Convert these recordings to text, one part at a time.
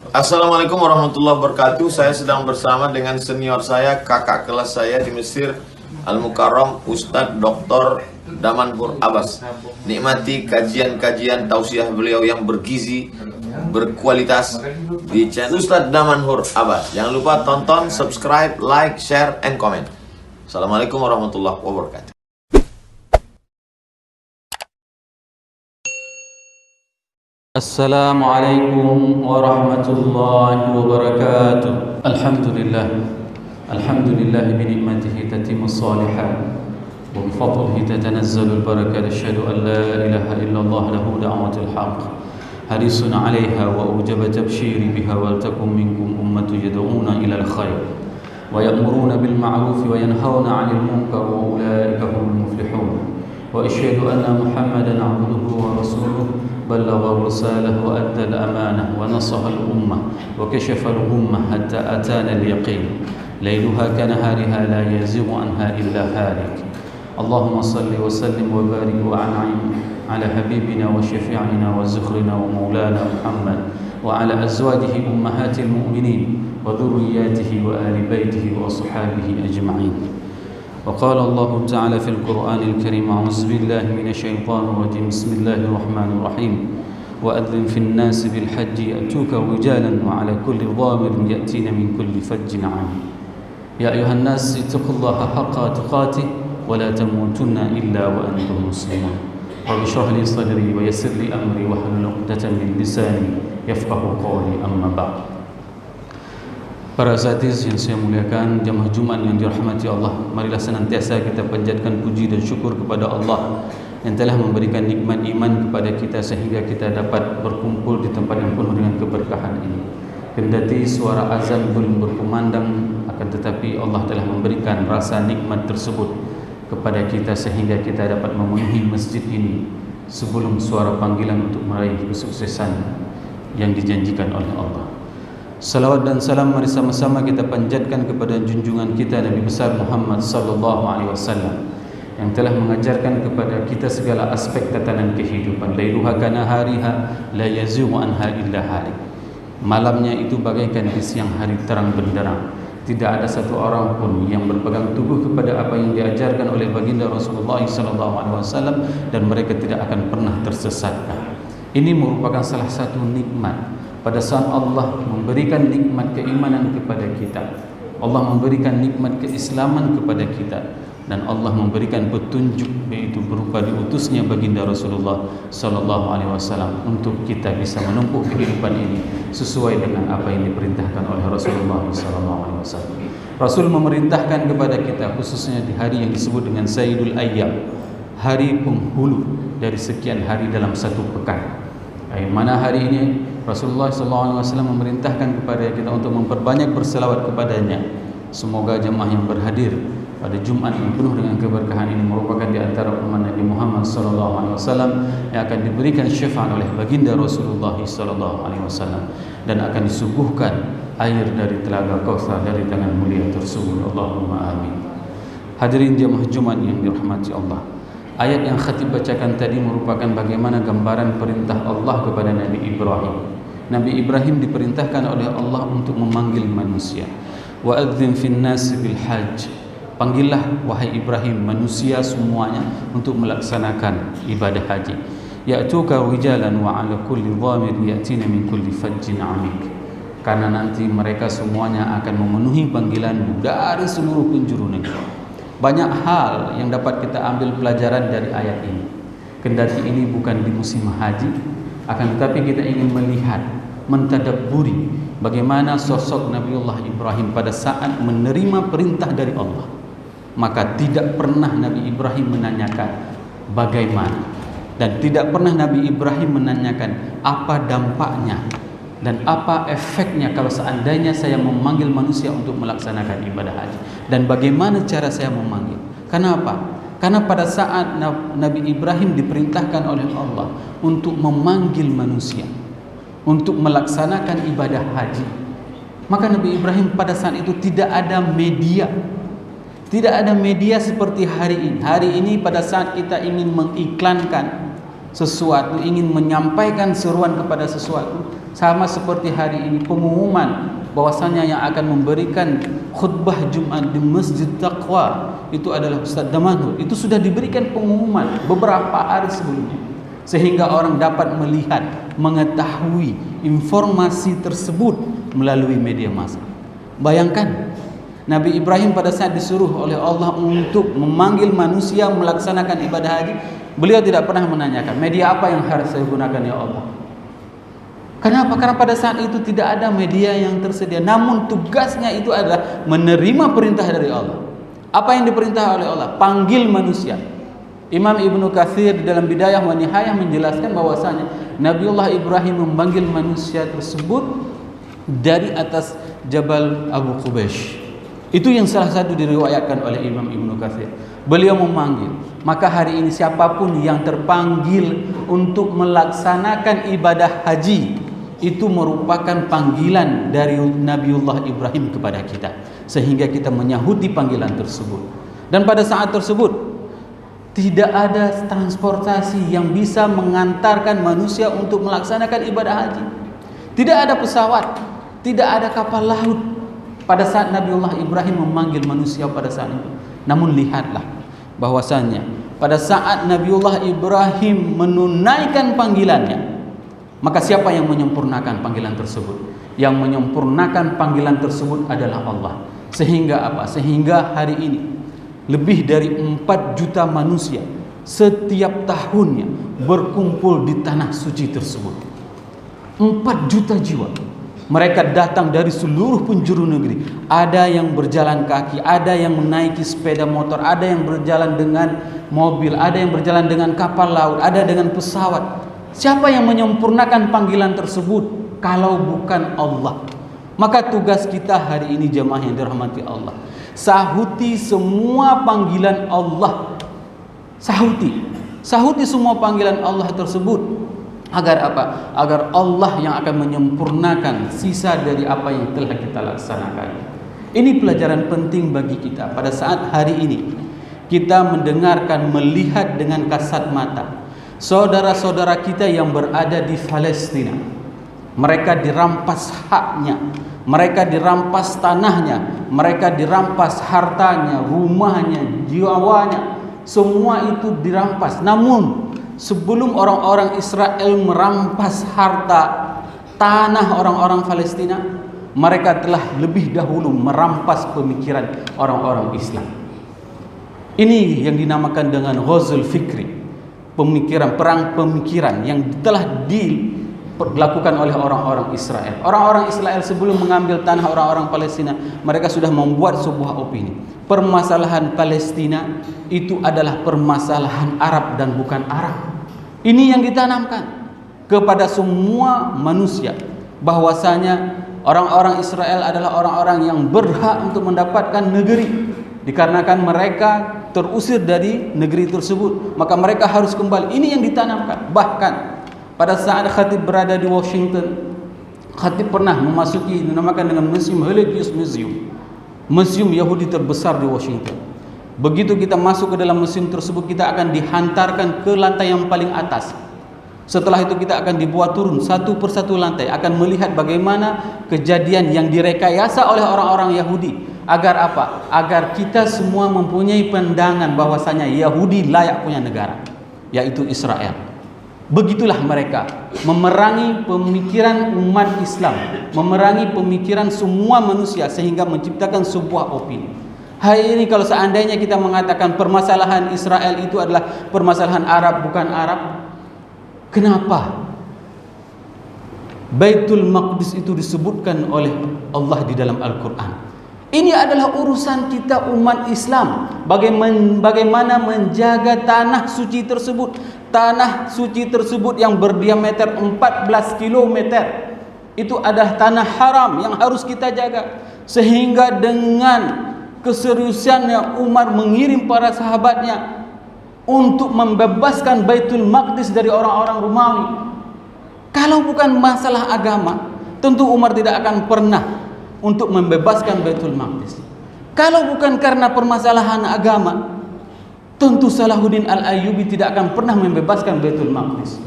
Assalamualaikum warahmatullahi wabarakatuh. Saya sedang bersama dengan senior saya, kakak kelas saya di Mesir, Al-Mukarram, Ustadz Dr. Damanhur Abbas. Nikmati kajian-kajian tausiah beliau yang bergizi, berkualitas di channel Ustadz Damanhur Abbas. Jangan lupa tonton, subscribe, like, share, and comment. Assalamualaikum warahmatullahi wabarakatuh. السلام عليكم ورحمة الله وبركاته. الحمد لله بنعمته تتم الصالحات وبفضله تتنزل البركات. أشهد أن لا إله إلا الله له دعوة الحق حريص عليها وأوجب تبشيري بها ولتكن منكم أمة يدعون إلى الخير ويأمرون بالمعروف وينهون عن المنكر وأولئك هم المفلحون. وأشهد أن محمدا عبده ورسوله بلغ الرسالة وأدى الأمانة ونصح الأمة وكشف الغمة حتى أتانا اليقين. ليلها كنهارها لا يزيغ عنها إلا هالك. اللهم صل وسلم وبارك وأنعم على حبيبنا وشفيعنا وزخرنا ومولانا محمد وعلى أزواجه أمهات المؤمنين وذرياته وآل بيته وأصحابه أجمعين. وقال الله تعالى في القرآن الكريم: أعوذ بالله من الشيطان الرجيم، بسم الله الرحمن الرحيم، وأذن في الناس بالحج يأتوك رجالا وعلى كل ضامر يأتين من كل فج عميق. يا أيها الناس اتقوا الله حق تقاته ولا تموتن إلا وأنتم مسلمون. رب اشرح لي صدري ويسر لي أمري واحلل عقدة من لساني يفقه قولي. أما بعد. Para asatiz yang saya muliakan, jamaah Jumat yang dirahmati Allah, marilah senantiasa kita panjatkan puji dan syukur kepada Allah yang telah memberikan nikmat iman kepada kita sehingga kita dapat berkumpul di tempat yang penuh dengan keberkahan ini. Kendati suara azan belum berkumandang, akan tetapi Allah telah memberikan rasa nikmat tersebut kepada kita sehingga kita dapat memenuhi masjid ini sebelum suara panggilan untuk meraih kesuksesan yang dijanjikan oleh Allah. Salawat dan salam mari sama-sama kita panjatkan kepada junjungan kita Nabi besar Muhammad sallallahu alaihi wasallam yang telah mengajarkan kepada kita segala aspek tatanan kehidupan. Lailuha kanahariha la yazighu anha illa halik. Malamnya itu bagaikan di siang hari terang benderang. Tidak ada satu orang pun yang berpegang teguh kepada apa yang diajarkan oleh baginda Rasulullah sallallahu alaihi wasallam dan mereka tidak akan pernah tersesatkan. Ini merupakan salah satu nikmat pada saat Allah memberikan nikmat keimanan kepada kita, Allah memberikan nikmat keislaman kepada kita, dan Allah memberikan petunjuk yaitu berupa diutusnya baginda Rasulullah sallallahu alaihi wasallam untuk kita bisa menempuh kehidupan ini sesuai dengan apa yang diperintahkan oleh Rasulullah sallallahu alaihi wasallam. Rasul memerintahkan kepada kita khususnya di hari yang disebut dengan Sayyidul Ayyam, hari penghulu dari sekian hari dalam satu pekan. Mana hari ini Rasulullah SAW memerintahkan kepada kita untuk memperbanyak berselawat kepadanya. Semoga jemaah yang berhadir pada Jumat yang penuh dengan keberkahan ini merupakan di antara umat Nabi Muhammad SAW yang akan diberikan syafaat oleh baginda Rasulullah SAW dan akan disuguhkan air dari telaga Kautsar dari tangan mulia tersebut. Allahumma amin. Hadirin jemaah Jumat yang dirahmati Allah, ayat yang khatib bacakan tadi merupakan bagaimana gambaran perintah Allah kepada Nabi Ibrahim. Nabi Ibrahim diperintahkan oleh Allah untuk memanggil manusia. Wa adzim fin nas bil hajj. Panggillah wahai Ibrahim manusia semuanya untuk melaksanakan ibadah haji. Ya'tuka rijalan wa 'ala kulli dhamir ya'tina min kulli fajjin 'amik. Karena nanti mereka semuanya akan memenuhi panggilanmu dari seluruh penjuru negeri. Banyak hal yang dapat kita ambil pelajaran dari ayat ini. Kendati ini bukan di musim haji, akan tetapi kita ingin melihat, mentadabburi bagaimana sosok Nabiullah Ibrahim pada saat menerima perintah dari Allah. Maka tidak pernah Nabi Ibrahim menanyakan bagaimana, dan tidak pernah Nabi Ibrahim menanyakan apa dampaknya dan apa efeknya kalau seandainya saya memanggil manusia untuk melaksanakan ibadah haji, dan bagaimana cara saya memanggil. Kenapa? Karena pada saat Nabi Ibrahim diperintahkan oleh Allah untuk memanggil manusia untuk melaksanakan ibadah haji, maka Nabi Ibrahim pada saat itu tidak ada media. Tidak ada media seperti hari ini. Hari ini pada saat kita ingin mengiklankan sesuatu, ingin menyampaikan seruan kepada sesuatu, Sama seperti hari ini pengumuman bahwasanya yang akan memberikan khutbah Jumat di Masjid Taqwa itu adalah Ustaz Damanhur. Itu sudah diberikan pengumuman beberapa hari sebelumnya, sehingga orang dapat melihat, mengetahui informasi tersebut melalui media massa. Bayangkan, Nabi Ibrahim pada saat disuruh oleh Allah untuk memanggil manusia melaksanakan ibadah haji, beliau tidak pernah menanyakan, media apa yang harus saya gunakan ya Allah? Kenapa? Karena pada saat itu tidak ada media yang tersedia. Namun tugasnya itu adalah menerima perintah dari Allah. Apa yang diperintah oleh Allah? Panggil manusia. Imam Ibnu Katsir di dalam Bidayah wa Nihayah menjelaskan bahwasanya Nabiullah Ibrahim memanggil manusia tersebut dari atas Jabal Abu Qubaish. Itu yang salah satu diriwayatkan oleh Imam Ibnu Katsir. Beliau memanggil. Maka hari ini siapapun yang terpanggil untuk melaksanakan ibadah haji, itu merupakan panggilan dari Nabiullah Ibrahim kepada kita, sehingga kita menyahuti panggilan tersebut. Dan pada saat tersebut tidak ada transportasi yang bisa mengantarkan manusia untuk melaksanakan ibadah haji. Tidak ada pesawat, tidak ada kapal laut pada saat Nabiullah Ibrahim memanggil manusia pada saat itu. Namun lihatlah bahwasanya pada saat Nabiullah Ibrahim menunaikan panggilannya, maka siapa yang menyempurnakan panggilan tersebut? Yang menyempurnakan panggilan tersebut adalah Allah. Sehingga apa? Sehingga hari ini lebih dari 4 juta manusia setiap tahunnya berkumpul di tanah suci tersebut. 4 juta jiwa. Mereka datang dari seluruh penjuru negeri. Ada yang berjalan kaki, ada yang menaiki sepeda motor, ada yang berjalan dengan mobil, ada yang berjalan dengan kapal laut, ada dengan pesawat. Siapa yang menyempurnakan panggilan tersebut kalau bukan Allah? Maka tugas kita hari ini jemaah yang dirahmati Allah, sahuti semua panggilan Allah. Sahuti semua panggilan Allah tersebut. Agar apa? Agar Allah yang akan menyempurnakan sisa dari apa yang telah kita laksanakan. Ini pelajaran penting bagi kita pada saat hari ini kita mendengarkan, melihat dengan kasat mata saudara-saudara kita yang berada di Palestina. Mereka dirampas haknya, mereka dirampas tanahnya, mereka dirampas hartanya, rumahnya, jiwanya, semua itu dirampas. Namun sebelum orang-orang Israel merampas harta tanah orang-orang Palestina, mereka telah lebih dahulu merampas pemikiran orang-orang Islam. Ini yang dinamakan dengan ghazul fikri, perang pemikiran yang telah dilakukan oleh orang-orang Israel. Orang-orang Israel sebelum mengambil tanah orang-orang Palestina, mereka sudah membuat sebuah opini. Permasalahan Palestina itu adalah permasalahan Arab dan bukan Arab. Ini yang ditanamkan kepada semua manusia, bahwasanya orang-orang Israel adalah orang-orang yang berhak untuk mendapatkan negeri. Dikarenakan mereka terusir dari negeri tersebut, maka mereka harus kembali. Ini yang ditanamkan. Bahkan pada saat Khatib berada di Washington, Khatib pernah memasuki dinamakan dengan Museum Holocaust Museum, museum Yahudi terbesar di Washington. Begitu kita masuk ke dalam museum tersebut, kita akan dihantarkan ke lantai yang paling atas. Setelah itu kita akan dibuat turun satu persatu lantai, akan melihat bagaimana kejadian yang direkayasa oleh orang-orang Yahudi. Agar apa? Agar kita semua mempunyai pandangan bahwasanya Yahudi layak punya negara, yaitu Israel. Begitulah mereka memerangi pemikiran umat Islam, memerangi pemikiran semua manusia, sehingga menciptakan sebuah opini. Hari ini kalau seandainya kita mengatakan permasalahan Israel itu adalah permasalahan Arab bukan Arab, kenapa Baitul Maqdis itu disebutkan oleh Allah di dalam Al-Quran? Ini adalah urusan kita umat Islam. Bagaimana menjaga tanah suci tersebut. Tanah suci tersebut yang berdiameter 14 km. Itu adalah tanah haram yang harus kita jaga. Sehingga dengan keseriusannya Umar mengirim para sahabatnya untuk membebaskan Baitul Maqdis dari orang-orang Romawi. Kalau bukan masalah agama, tentu Umar tidak akan pernah untuk membebaskan Baitul Maqdis. Kalau bukan karena permasalahan agama, tentu Salahuddin Al-Ayyubi tidak akan pernah membebaskan Baitul Maqdis.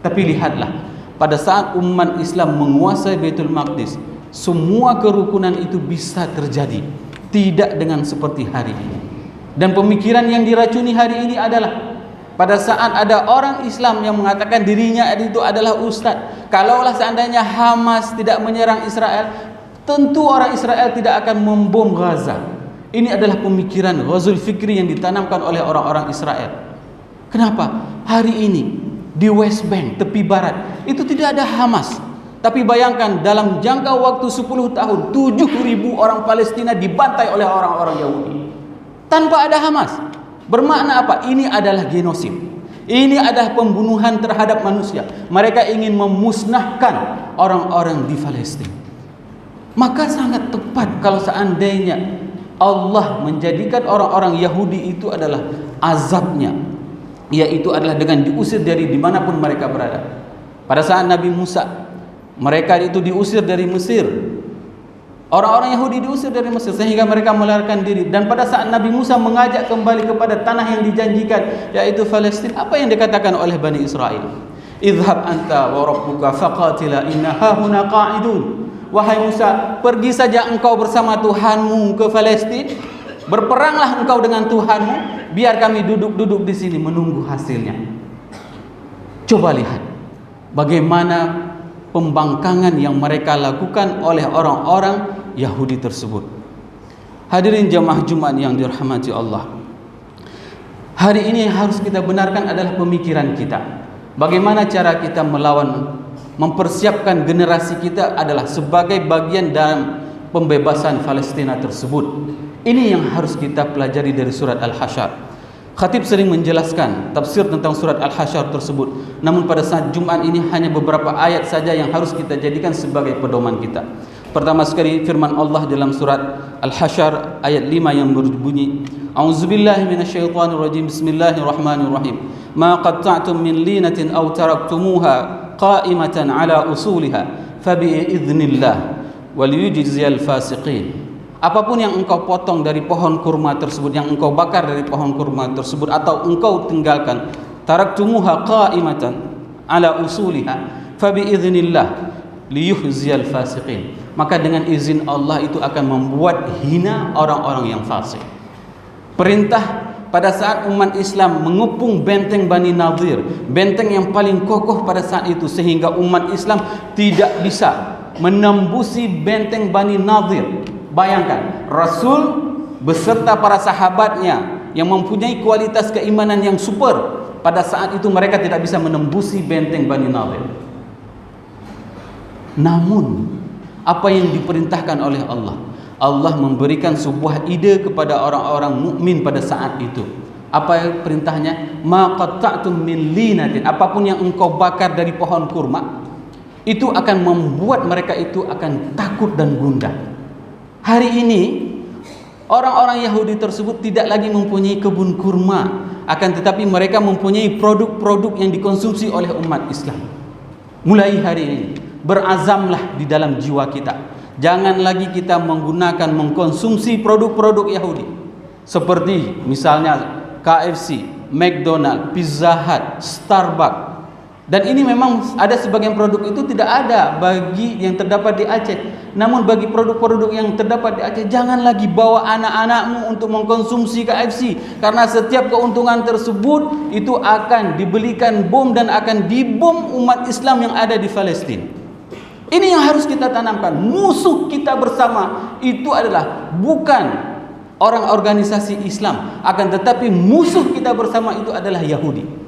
Tapi lihatlah pada saat umat Islam menguasai Baitul Maqdis, semua kerukunan itu bisa terjadi, tidak dengan seperti hari ini. Dan pemikiran yang diracuni hari ini adalah pada saat ada orang Islam yang mengatakan dirinya itu adalah ustaz, kalaulah seandainya Hamas tidak menyerang Israel, tentu orang Israel tidak akan membom Gaza. Ini adalah pemikiran ghazul fikri yang ditanamkan oleh orang-orang Israel. Kenapa? Hari ini di West Bank, tepi barat, itu tidak ada Hamas. Tapi bayangkan dalam jangka waktu 10 tahun 7.000 orang Palestina dibantai oleh orang-orang Yahudi tanpa ada Hamas. Bermakna apa? Ini adalah genosid. Ini adalah pembunuhan terhadap manusia. Mereka ingin memusnahkan orang-orang di Palestina. Maka sangat tepat kalau seandainya Allah menjadikan orang-orang Yahudi itu adalah azabnya, yaitu adalah dengan diusir dari dimanapun mereka berada. Pada saat Nabi Musa, mereka itu diusir dari Mesir. Orang-orang Yahudi diusir dari Mesir sehingga mereka melarikan diri. Dan pada saat Nabi Musa mengajak kembali kepada tanah yang dijanjikan, yaitu Palestina, apa yang dikatakan oleh Bani Israel? Idhhab anta wa rabbuka faqatila inna hahuna qa'idun. Wahai Musa, pergi saja engkau bersama Tuhanmu ke Palestina. Berperanglah engkau dengan Tuhanmu, biar kami duduk-duduk di sini menunggu hasilnya. Coba lihat bagaimana pembangkangan yang mereka lakukan oleh orang-orang Yahudi tersebut. Hadirin jamaah Jumat yang dirahmati Allah, hari ini yang harus kita benarkan adalah pemikiran kita. Bagaimana cara kita melawan, mempersiapkan generasi kita adalah sebagai bagian dalam pembebasan Palestina tersebut. Ini yang harus kita pelajari dari surat Al-Hasyr. Khatib sering menjelaskan tafsir tentang surat Al-Hasyr tersebut. Namun pada saat Jumat ini hanya beberapa ayat saja yang harus kita jadikan sebagai pedoman kita. Pertama sekali firman Allah dalam surat Al-Hasyr ayat 5 yang berbunyi, A'udzubillahi minasyaitonirrajim, Bismillahirrahmanirrahim. Ma qatta'tum min linatin aw taraktumuha qa'imatan ala usuliha fabi'idznillah waliyujziyal fasiqin. Apapun yang engkau potong dari pohon kurma tersebut, yang engkau bakar dari pohon kurma tersebut, atau engkau tinggalkan, taraktumuha qa'imatan ala usuliha fabi'idznillah liyuhziyal fasiqin, maka dengan izin Allah itu akan membuat hina orang-orang yang fasik. Perintah pada saat umat Islam mengepung benteng Bani Nadir, benteng yang paling kokoh pada saat itu, sehingga umat Islam tidak bisa menembusi benteng Bani Nadir. Bayangkan, Rasul beserta para sahabatnya yang mempunyai kualitas keimanan yang super, pada saat itu mereka tidak bisa menembusi benteng Bani Nadir. Namun apa yang diperintahkan oleh Allah? Allah memberikan sebuah ide kepada orang-orang mukmin pada saat itu. Apa perintahnya? Ma qatta'tum min linatin, apapun yang engkau bakar dari pohon kurma, itu akan membuat mereka itu akan takut dan gundah. Hari ini orang-orang Yahudi tersebut tidak lagi mempunyai kebun kurma, akan tetapi mereka mempunyai produk-produk yang dikonsumsi oleh umat Islam. Mulai hari ini berazamlah di dalam jiwa kita, jangan lagi kita mengkonsumsi produk-produk Yahudi seperti misalnya KFC, McDonald, Pizza Hut, Starbucks. Dan ini memang ada sebagian produk itu tidak ada bagi yang terdapat di Aceh. Namun bagi produk-produk yang terdapat di Aceh, jangan lagi bawa anak-anakmu untuk mengkonsumsi KFC, karena setiap keuntungan tersebut itu akan dibelikan bom dan akan dibom umat Islam yang ada di Palestina. Ini yang harus kita tanamkan. Musuh kita bersama itu adalah bukan orang organisasi Islam, akan tetapi musuh kita bersama itu adalah Yahudi.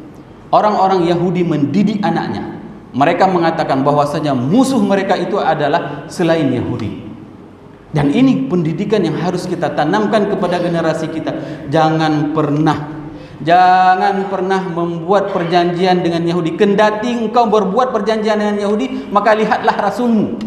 Orang-orang Yahudi mendidik anaknya. Mereka mengatakan bahwasanya musuh mereka itu adalah selain Yahudi. Dan ini pendidikan yang harus kita tanamkan kepada generasi kita. Jangan pernah membuat perjanjian dengan Yahudi. Kendati engkau berbuat perjanjian dengan Yahudi, maka lihatlah Rasulmu.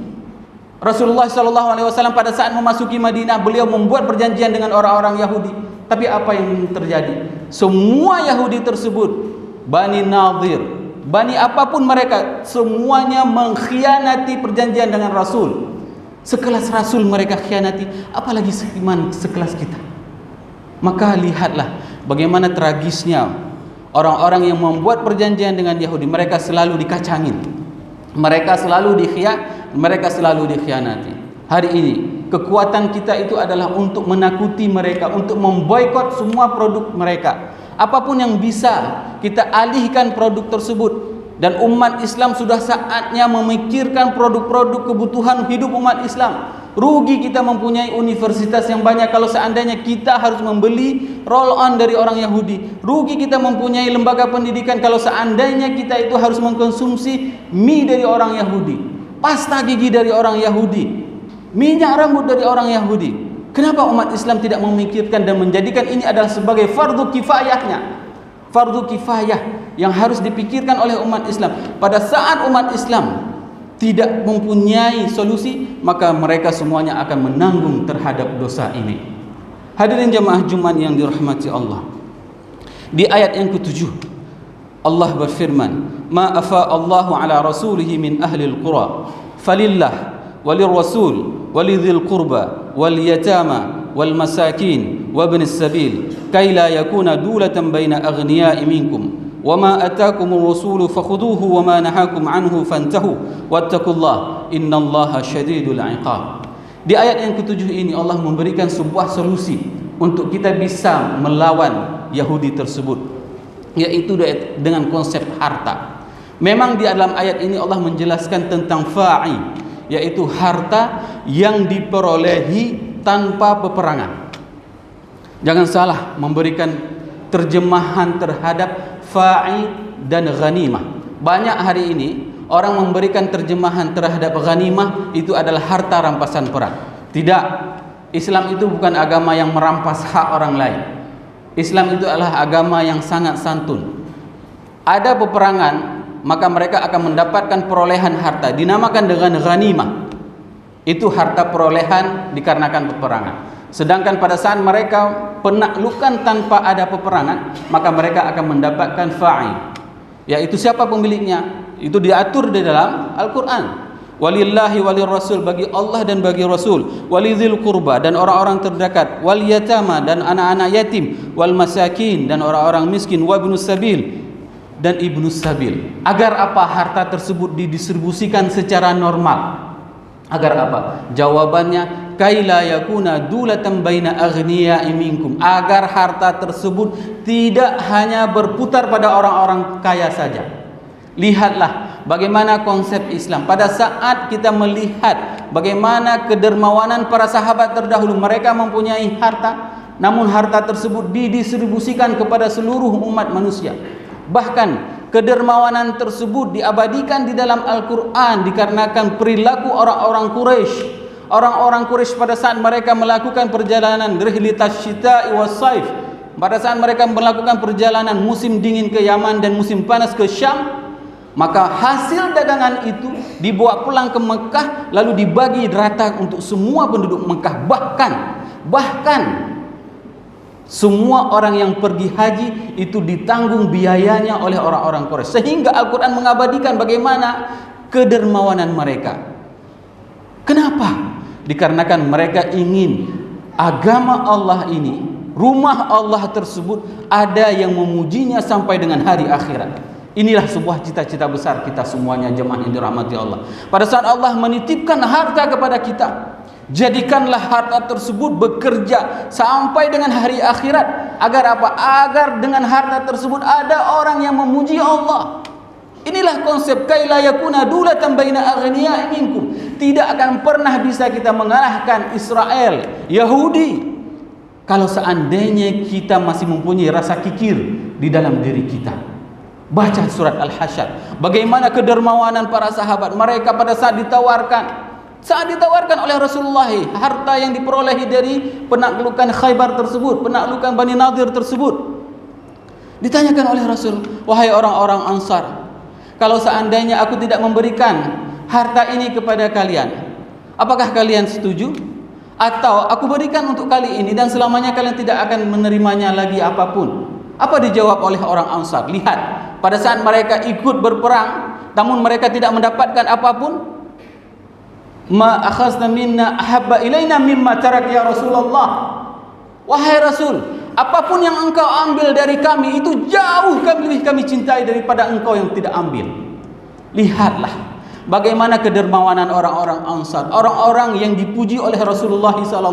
Rasulullah SAW pada saat memasuki Madinah, beliau membuat perjanjian dengan orang-orang Yahudi. Tapi apa yang terjadi? Semua Yahudi tersebut, Bani Nadir, Bani apapun mereka, semuanya mengkhianati perjanjian dengan Rasul. Sekelas Rasul mereka khianati, apalagi iman sekelas kita. Maka lihatlah bagaimana tragisnya orang-orang yang membuat perjanjian dengan Yahudi. Mereka selalu dikacangin, Mereka selalu dikhianati. Hari ini kekuatan kita itu adalah untuk menakuti mereka, untuk memboikot semua produk mereka. Apapun yang bisa kita alihkan produk tersebut. Dan umat Islam sudah saatnya memikirkan produk-produk kebutuhan hidup umat Islam. Rugi kita mempunyai universitas yang banyak kalau seandainya kita harus membeli roll on dari orang Yahudi. Rugi kita mempunyai lembaga pendidikan kalau seandainya kita itu harus mengkonsumsi mie dari orang Yahudi, pasta gigi dari orang Yahudi, minyak rambut dari orang Yahudi. Kenapa umat Islam tidak memikirkan dan menjadikan ini adalah sebagai fardu kifayahnya? Fardu kifayah yang harus dipikirkan oleh umat Islam. Pada saat umat Islam tidak mempunyai solusi, maka mereka semuanya akan menanggung terhadap dosa ini. Hadirin jamaah Jumat yang dirahmati Allah, di ayat yang ke-7 Allah berfirman, "Ma afa Allahu ala rasulihi min ahli al-qura falillah walir rasul walidhil qurba wal yatama wal masakin wabn as-sabil kay la yakuna dulatan baina aghniya'i minkum wama atakumur rasulu fakhuduhu wama nahakum anhu fantahu wattaqullah innallaha syadidul iqab." Di ayat yang ke-7 ini Allah memberikan sebuah solusi untuk kita bisa melawan Yahudi tersebut, yaitu dengan konsep harta. Memang di dalam ayat ini Allah menjelaskan tentang fa'i, yaitu harta yang diperolehi tanpa peperangan. Jangan salah memberikan terjemahan terhadap fa'i dan ghanimah. Banyak hari ini orang memberikan terjemahan terhadap ghanimah itu adalah harta rampasan perang. Tidak, Islam itu bukan agama yang merampas hak orang lain. Islam itu adalah agama yang sangat santun. Ada peperangan, maka mereka akan mendapatkan perolehan harta, dinamakan dengan ghanimah. Itu harta perolehan dikarenakan peperangan. Sedangkan pada saat mereka penaklukan tanpa ada peperangan, maka mereka akan mendapatkan fa'i, yaitu siapa pemiliknya, itu diatur di dalam Al-Quran. Walillahi walir rasul, bagi Allah dan bagi Rasul, walidhil qurba, dan orang-orang terdekat, wal yatama, dan anak-anak yatim, wal masakin, dan orang-orang miskin, wabnus sabil, dan ibnus sabil. Agar apa? Harta tersebut didistribusikan secara normal. Agar apa? Jawabannya, kaila yakuna dulatan baina aghniya'i minkum, agar harta tersebut tidak hanya berputar pada orang-orang kaya saja. Lihatlah bagaimana konsep Islam. Pada saat kita melihat bagaimana kedermawanan para sahabat terdahulu, mereka mempunyai harta, namun harta tersebut didistribusikan kepada seluruh umat manusia. Bahkan kedermawanan tersebut diabadikan di dalam Al-Quran dikarenakan perilaku orang-orang Quraisy. Orang-orang Quraisy pada saat mereka melakukan perjalanan rihlitas syita'i was saif, pada saat mereka melakukan perjalanan musim dingin ke Yaman dan musim panas ke Syam, maka hasil dagangan itu dibawa pulang ke Mekah lalu dibagi rata untuk semua penduduk Mekah. Bahkan semua orang yang pergi haji itu ditanggung biayanya oleh orang-orang Quraisy, sehingga Al-Quran mengabadikan bagaimana kedermawanan mereka. Kenapa? Dikarenakan mereka ingin agama Allah ini, rumah Allah tersebut, ada yang memujinya sampai dengan hari akhirat. Inilah sebuah cita-cita besar kita semuanya jemaah yang dirahmati Allah. Pada saat Allah menitipkan harta kepada kita, jadikanlah harta tersebut bekerja sampai dengan hari akhirat. Agar apa? Agar dengan harta tersebut ada orang yang memuji Allah. Inilah konsep kaila yakuna dulatan baina aghniya'i minkum. Tidak akan pernah bisa kita mengalahkan Israel, Yahudi, kalau seandainya kita masih mempunyai rasa kikir di dalam diri kita. Baca surat Al-Hasyr, bagaimana kedermawanan para sahabat. Mereka pada saat ditawarkan oleh Rasulullah harta yang diperolehi dari penaklukan Khaybar tersebut, penaklukan Bani Nadir tersebut, ditanyakan oleh Rasul, wahai orang-orang Ansar, kalau seandainya aku tidak memberikan harta ini kepada kalian, apakah kalian setuju? Atau aku berikan untuk kali ini dan selamanya kalian tidak akan menerimanya lagi apapun? Apa dijawab oleh orang Ansar? Lihat, pada saat mereka ikut berperang, namun mereka tidak mendapatkan apapun. Ma akhazna minna ahabba ilaina mimma tarak ya Rasulullah. Wahai Rasul, apapun yang engkau ambil dari kami itu jauh lebih kami cintai daripada engkau yang tidak ambil. Lihatlah Bagaimana kedermawanan orang-orang Ansar, orang-orang yang dipuji oleh Rasulullah SAW,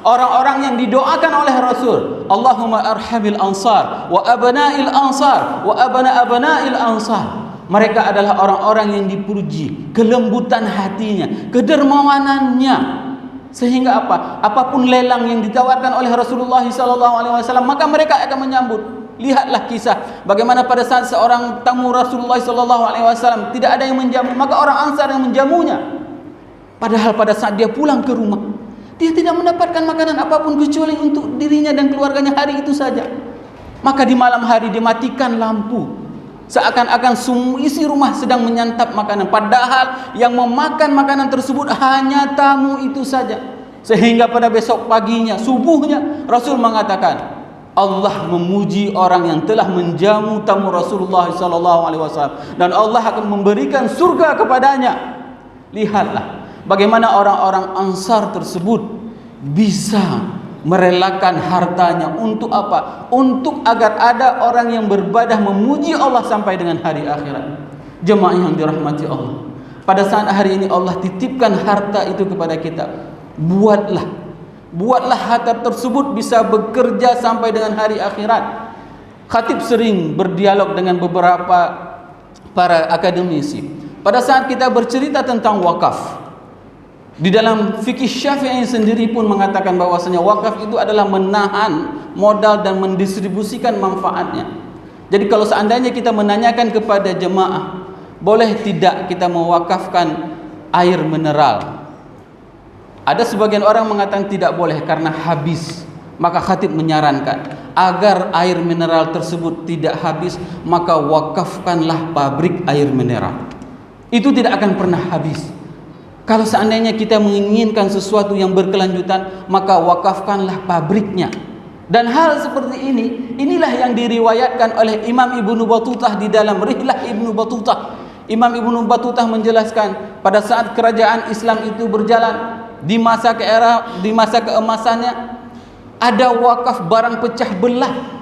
orang-orang yang didoakan oleh Rasul. Allahumma arhamil ansar wa abna'il ansar wa abna'il ansar. Mereka adalah orang-orang yang dipuji, kelembutan hatinya, kedermawanannya, sehingga apapun lelang yang ditawarkan oleh Rasulullah SAW, maka mereka akan menyambut. Lihatlah kisah bagaimana pada saat seorang tamu Rasulullah SAW tidak ada yang menjamu, maka orang Ansar yang menjamunya. Padahal pada saat dia pulang ke rumah, dia tidak mendapatkan makanan apapun kecuali untuk dirinya dan keluarganya hari itu saja. Maka di malam hari dimatikan lampu, seakan-akan isi rumah sedang menyantap makanan, padahal yang memakan makanan tersebut hanya tamu itu saja. Sehingga pada besok paginya, subuhnya, Rasul mengatakan, Allah memuji orang yang telah menjamu tamu Rasulullah SAW, dan Allah akan memberikan surga kepadanya. Lihatlah bagaimana orang-orang Ansar tersebut bisa merelakan hartanya untuk apa? Untuk agar ada orang yang beribadah memuji Allah sampai dengan hari akhirat. Jemaah yang dirahmati Allah, pada saat hari ini Allah titipkan harta itu kepada kita. Buatlah harta tersebut bisa bekerja sampai dengan hari akhirat. Khatib sering berdialog dengan beberapa para akademisi. Pada saat kita bercerita tentang wakaf, di dalam fikih Syafi'i sendiri pun mengatakan bahwasanya wakaf itu adalah menahan modal dan mendistribusikan manfaatnya. Jadi kalau seandainya kita menanyakan kepada jemaah, boleh tidak kita mewakafkan air mineral? Ada sebagian orang mengatakan tidak boleh karena habis. Maka khatib menyarankan agar air mineral tersebut tidak habis, maka wakafkanlah pabrik air mineral. Itu tidak akan pernah habis. Kalau seandainya kita menginginkan sesuatu yang berkelanjutan, maka wakafkanlah pabriknya. Dan hal seperti inilah yang diriwayatkan oleh Imam Ibnu Battutah di dalam Rihlah Ibnu Battutah. Imam Ibnu Battutah menjelaskan pada saat kerajaan Islam itu berjalan di masa keemasannya, ada wakaf barang pecah belah.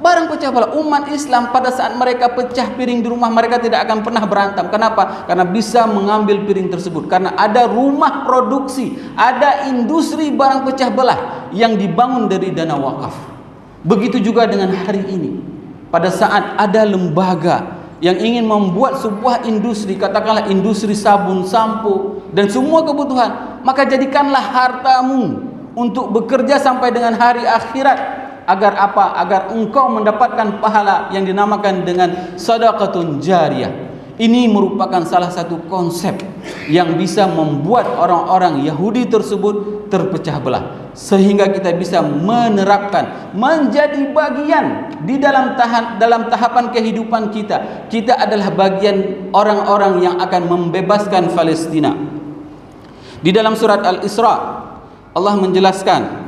Barang pecah belah umat Islam pada saat mereka pecah piring di rumah, mereka tidak akan pernah berantem. Kenapa? Karena bisa mengambil piring tersebut. Karena ada rumah produksi, ada industri barang pecah belah yang dibangun dari dana wakaf. Begitu juga dengan hari ini. Pada saat ada lembaga yang ingin membuat sebuah industri, katakanlah industri sabun, sampo, dan semua kebutuhan, maka jadikanlah hartamu untuk bekerja sampai dengan hari akhirat. Agar apa? Agar engkau mendapatkan pahala yang dinamakan dengan sedekahun jariyah. Ini merupakan salah satu konsep yang bisa membuat orang-orang Yahudi tersebut terpecah belah, sehingga kita bisa menerapkan menjadi bagian di dalam tahapan kehidupan kita. Kita adalah bagian orang-orang yang akan membebaskan Palestina. Di dalam surat Al-Isra Allah menjelaskan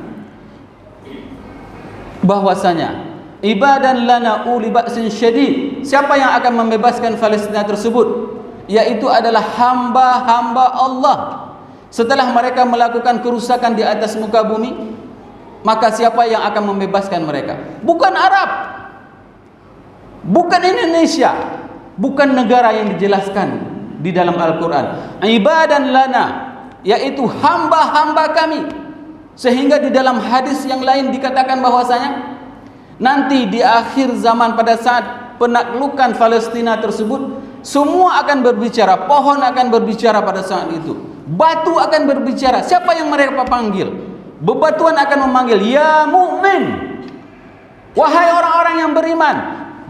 bahwasanya ibadan lana uli ba'sin syadid. Siapa yang akan membebaskan Palestina tersebut? Yaitu adalah hamba-hamba Allah. Setelah mereka melakukan kerusakan di atas muka bumi, maka siapa yang akan membebaskan mereka? Bukan Arab, bukan Indonesia, bukan negara yang dijelaskan di dalam Al-Quran. Ibadan lana, yaitu hamba-hamba kami. Sehingga di dalam hadis yang lain dikatakan bahwasanya nanti di akhir zaman pada saat penaklukan Palestina tersebut, semua akan berbicara, pohon akan berbicara pada saat itu, batu akan berbicara. Siapa yang mereka panggil? Bebatuan akan memanggil, ya mukmin, wahai orang-orang yang beriman,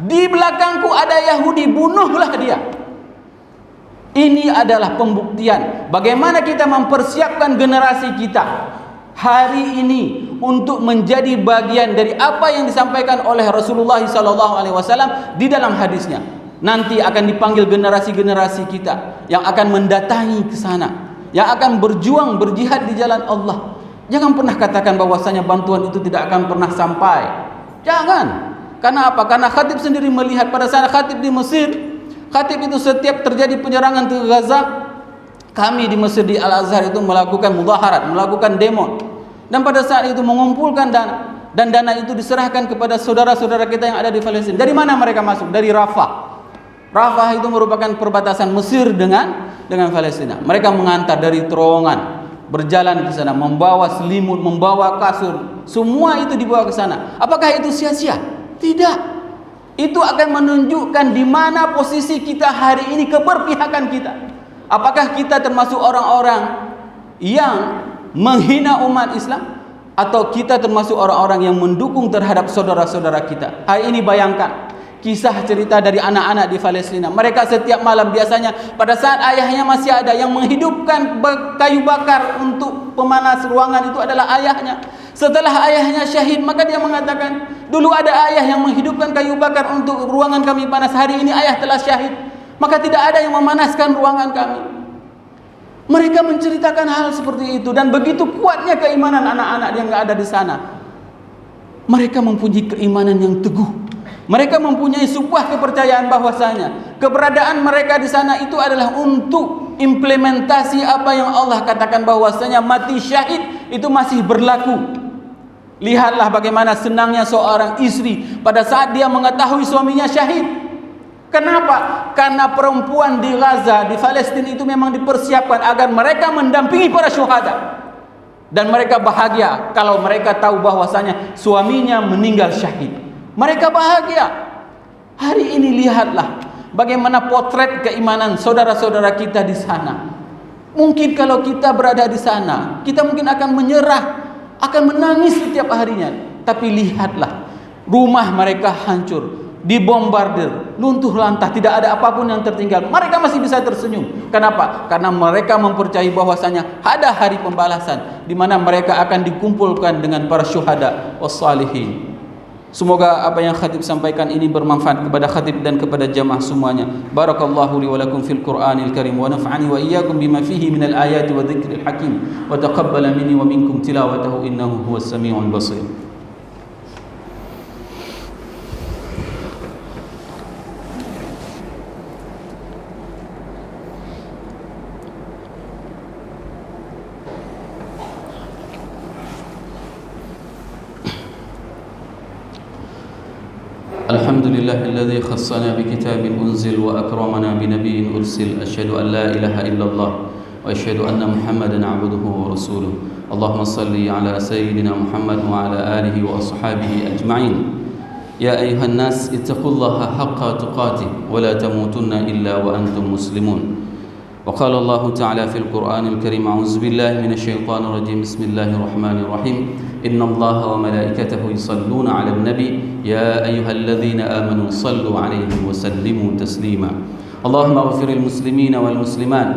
di belakangku ada Yahudi, bunuhlah dia. Ini adalah pembuktian bagaimana kita mempersiapkan generasi kita hari ini untuk menjadi bagian dari apa yang disampaikan oleh Rasulullah SAW di dalam hadisnya. Nanti akan dipanggil generasi-generasi kita yang akan mendatangi ke sana, yang akan berjuang, berjihad di jalan Allah. Jangan pernah katakan bahwasanya bantuan itu tidak akan pernah sampai. Jangan. Karena apa? Karena khatib sendiri melihat pada saat khatib di Mesir, khatib itu setiap terjadi penyerangan ke Gaza, kami di Mesir di Al-Azhar itu melakukan mudaharat, melakukan demo. Dan pada saat itu mengumpulkan dana, dan dana itu diserahkan kepada saudara-saudara kita yang ada di Palestina. Dari mana mereka masuk? Dari Rafah. Rafah itu merupakan perbatasan Mesir dengan Palestina. Mereka mengantar dari terowongan, berjalan ke sana, membawa selimut, membawa kasur, semua itu dibawa ke sana. Apakah itu sia-sia? Tidak. Itu akan menunjukkan di mana posisi kita hari ini, keberpihakan kita. Apakah kita termasuk orang-orang yang menghina umat Islam, atau kita termasuk orang-orang yang mendukung terhadap saudara-saudara kita? Hari ini bayangkan kisah cerita dari anak-anak di Palestina. Mereka setiap malam, biasanya pada saat ayahnya masih ada, yang menghidupkan kayu bakar untuk pemanas ruangan itu adalah ayahnya. Setelah ayahnya syahid, maka dia mengatakan, dulu ada ayah yang menghidupkan kayu bakar untuk ruangan kami panas, hari ini ayah telah syahid, maka tidak ada yang memanaskan ruangan kami. Mereka menceritakan hal seperti itu, dan begitu kuatnya keimanan anak-anak yang ada di sana. Mereka mempunyai keimanan yang teguh. Mereka mempunyai sebuah kepercayaan bahwasanya keberadaan mereka di sana itu adalah untuk implementasi apa yang Allah katakan, bahwasanya mati syahid itu masih berlaku. Lihatlah bagaimana senangnya seorang istri pada saat dia mengetahui suaminya syahid. Kenapa? Karena perempuan di Gaza, di Palestina itu memang dipersiapkan agar mereka mendampingi para syuhada. Dan mereka bahagia kalau mereka tahu bahwasanya suaminya meninggal syahid. Mereka bahagia. Hari ini lihatlah bagaimana potret keimanan saudara-saudara kita di sana. Mungkin kalau kita berada di sana, kita mungkin akan menyerah, akan menangis setiap harinya. Tapi lihatlah, rumah mereka hancur, dibombardir, luntuh lantah, tidak ada apapun yang tertinggal. Mereka masih bisa tersenyum. Kenapa? Karena mereka mempercayai bahwasanya ada hari pembalasan di mana mereka akan dikumpulkan dengan para syuhada wassalihin. Semoga apa yang khatib sampaikan ini bermanfaat kepada khatib dan kepada jamaah semuanya. Barakallahu li wa lakum fil Qur'anil Karim wa nafa'ani wa iyyakum bima fihi minal ayati wa dzikril hakim wa taqabbala minni wa minkum tilawatahu innahu huwas samiul basir. الحمد لله الذي خصنا بكتاب أنزل وأكرمنا بنبي أرسل أشهد أن لا إله إلا الله وأشهد أن محمدا عبده ورسوله اللهم صل على سيدنا محمد وعلى آله وأصحابه أجمعين يا أيها الناس اتقوا الله حق تقاته ولا تموتن إلا وأنتم مسلمون وقال الله تعالى في القرآن الكريم أعوذ بالله من الشيطان الرجيم بسم الله الرحمن الرحيم إن الله وملائكته يصلون على النبي يا أيها الذين آمنوا صلوا عليه وسلموا تسليما اللهم اغفر المسلمين والمسلمات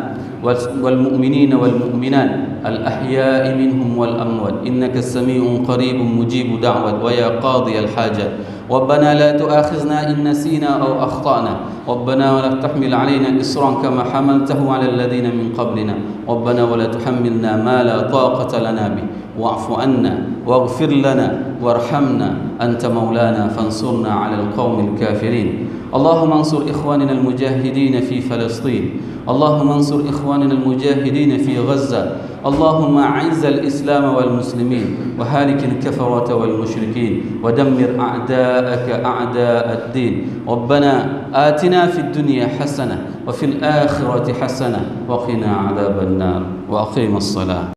والمؤمنين والمؤمنات الأحياء منهم والأموات إنك السميع قريب مجيب دعوة ويا قاضي الحاجات ربنا لا تؤاخذنا إن نسينا أو أخطأنا ربنا ولا تحمل علينا إصرا كما حملته على الذين من قبلنا ربنا ولا تحملنا ما لا طاقة لنا به واعف عنا واغفر لنا وارحمنا أنت مولانا فانصرنا على القوم الكافرين اللهم انصر إخواننا المجاهدين في فلسطين اللهم انصر إخواننا المجاهدين في غزة اللهم أعز الإسلام والمسلمين وهالك الكفرة والمشركين ودمر أعداءك أعداء الدين ربنا آتنا في الدنيا حسنة وفي الآخرة حسنة وقنا عذاب النار وأقيم الصلاة